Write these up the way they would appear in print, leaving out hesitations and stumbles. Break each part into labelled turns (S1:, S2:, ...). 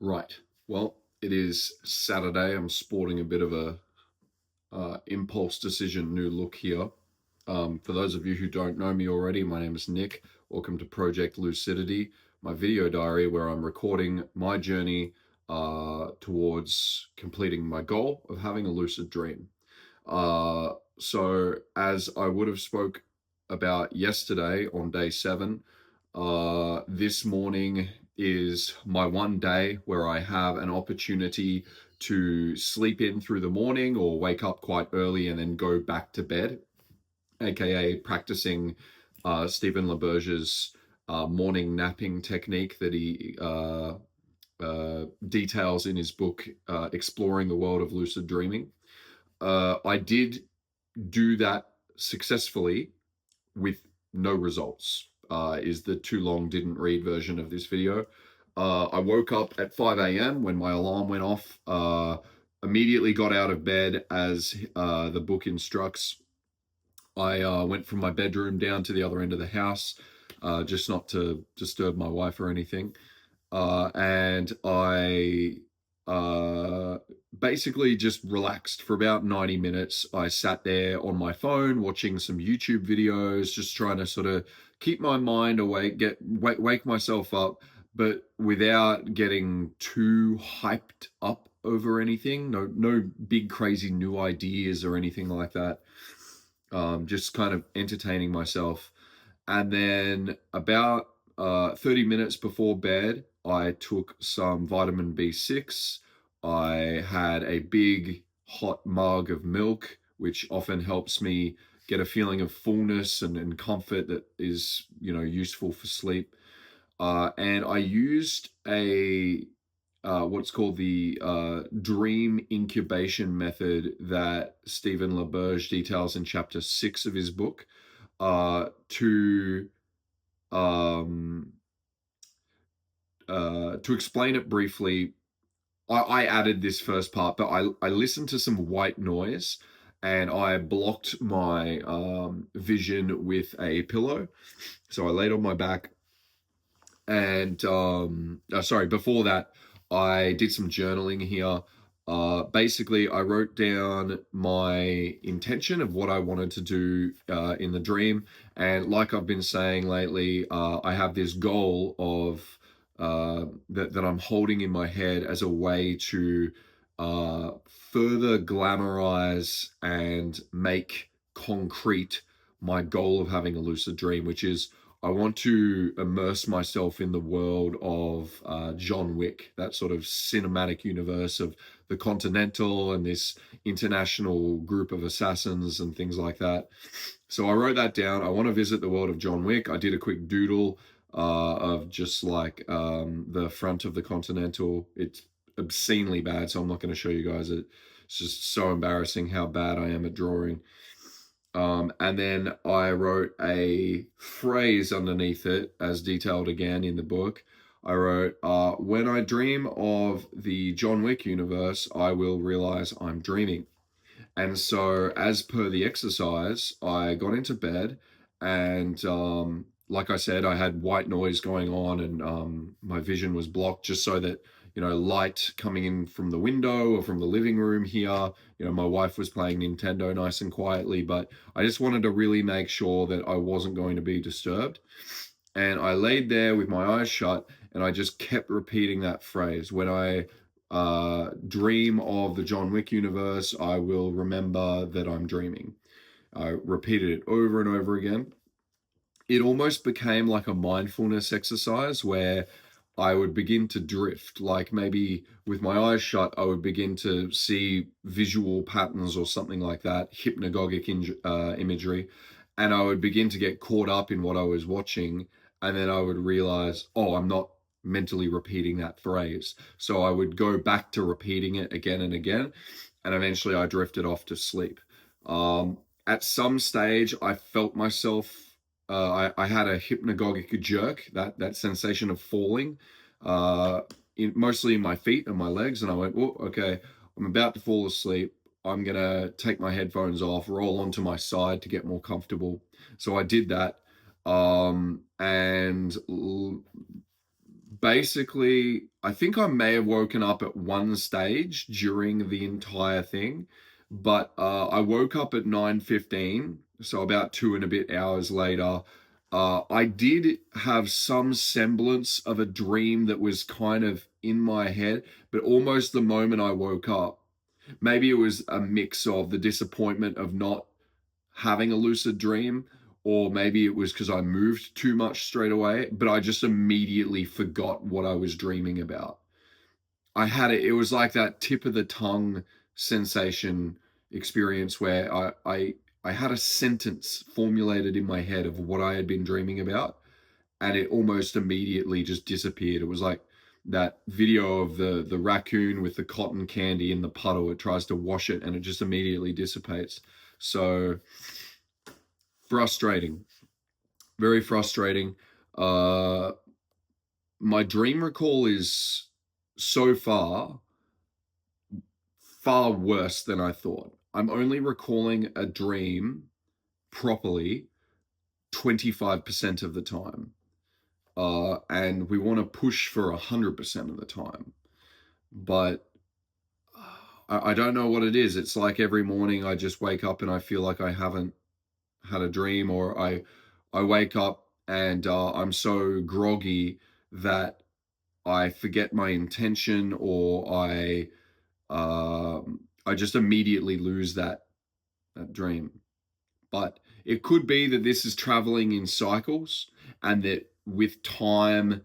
S1: Right. Well, it is Saturday. I'm sporting a bit of a impulse decision new look here. For those of you who don't know me already, my name is Nick. Welcome to Project Lucidity, my video diary where I'm recording my journey towards completing my goal of having a lucid dream. So as I would have spoke about yesterday on day 7, this morning is my one day where I have an opportunity to sleep in through the morning or wake up quite early and then go back to bed, aka practicing Stephen Leberge's morning napping technique that he details in his book, Exploring the World of Lucid Dreaming. I did do that successfully with no results, is the too long didn't read version of this video. I woke up at 5 a.m. when my alarm went off, immediately got out of bed as the book instructs. I went from my bedroom down to the other end of the house, just not to disturb my wife or anything. And I uh, basically just relaxed for about 90 minutes. I sat there on my phone watching some YouTube videos, just trying to sort of keep my mind awake, wake myself up, but without getting too hyped up over anything. No big crazy new ideas or anything like that. Just kind of entertaining myself. And then about 30 minutes before bed, I took some vitamin B6. I had a big hot mug of milk, which often helps me get a feeling of fullness and comfort that is, useful for sleep. And I used a what's called the dream incubation method that Stephen Leberge details in chapter 6 of his book, to um, to explain it briefly. I added this first part, but I listened to some white noise and I blocked my vision with a pillow. So I laid on my back and sorry, before that, I did some journaling here. Basically, I wrote down my intention of what I wanted to do in the dream. And like I've been saying lately, I have this goal of that I'm holding in my head as a way to further glamorize and make concrete my goal of having a lucid dream, which is I want to immerse myself in the world of John Wick, that sort of cinematic universe of the Continental and this international group of assassins and things like that. So I wrote that down. I want to visit the world of John Wick. I did a quick doodle of just like the front of the Continental. It's obscenely bad, so I'm not going to show you guys it. It's just so embarrassing how bad I am at drawing. And then I wrote a phrase underneath it, as detailed again in the book. I wrote, when I dream of the John Wick universe, I will realize I'm dreaming. And so, as per the exercise, I got into bed and, like I said, I had white noise going on and my vision was blocked just so that, light coming in from the window or from the living room here. My wife was playing Nintendo nice and quietly, but I just wanted to really make sure that I wasn't going to be disturbed. And I laid there with my eyes shut and I just kept repeating that phrase. When I dream of the John Wick universe, I will remember that I'm dreaming. I repeated it over and over again. It almost became like a mindfulness exercise where I would begin to drift. Like maybe with my eyes shut, I would begin to see visual patterns or something like that, hypnagogic imagery. And I would begin to get caught up in what I was watching. And then I would realize, oh, I'm not mentally repeating that phrase. So I would go back to repeating it again and again. And eventually I drifted off to sleep. At some stage, I felt myself I had a hypnagogic jerk, that sensation of falling, mostly in my feet and my legs, and I went, "Oh, okay, I'm about to fall asleep. I'm gonna take my headphones off, roll onto my side to get more comfortable." So I did that, and Basically, I think I may have woken up at one stage during the entire thing, but I woke up at 9:15, so about two and a bit hours later. I did have some semblance of a dream that was kind of in my head, but almost the moment I woke up, maybe it was a mix of the disappointment of not having a lucid dream, or maybe it was because I moved too much straight away, but I just immediately forgot what I was dreaming about. I had it was like that tip of the tongue sensation experience where I had a sentence formulated in my head of what I had been dreaming about, and it almost immediately just disappeared. It was like that video of the raccoon with the cotton candy in the puddle. It tries to wash it and it just immediately dissipates. So frustrating, very frustrating. Uh, my dream recall is so far worse than I thought. I'm only recalling a dream properly 25% of the time. And we want to push for 100% of the time. But I don't know what it is. It's like every morning I just wake up and I feel like I haven't had a dream, or I wake up and I'm so groggy that I forget my intention, or I just immediately lose that dream. But it could be that this is traveling in cycles, and that with time,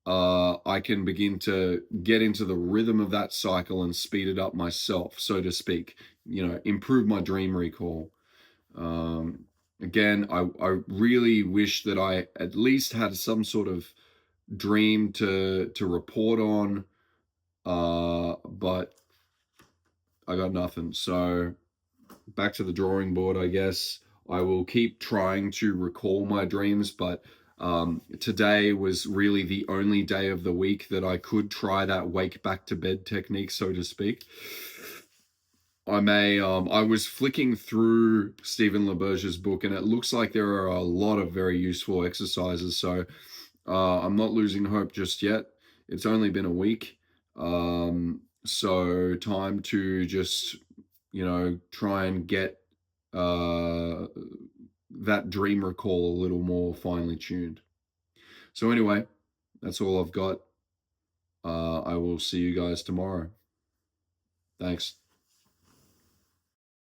S1: I can begin to get into the rhythm of that cycle and speed it up myself, so to speak. Improve my dream recall. Um, Again, I really wish that I at least had some sort of dream to report on, but I got nothing. So back to the drawing board, I guess. I will keep trying to recall my dreams, but today was really the only day of the week that I could try that wake back to bed technique, so to speak. I was flicking through Stephen Leberge's book, and it looks like there are a lot of very useful exercises. So I'm not losing hope just yet. It's only been a week. So time to just, try and get uh, that dream recall a little more finely tuned. So anyway, that's all I've got. I will see you guys tomorrow. Thanks.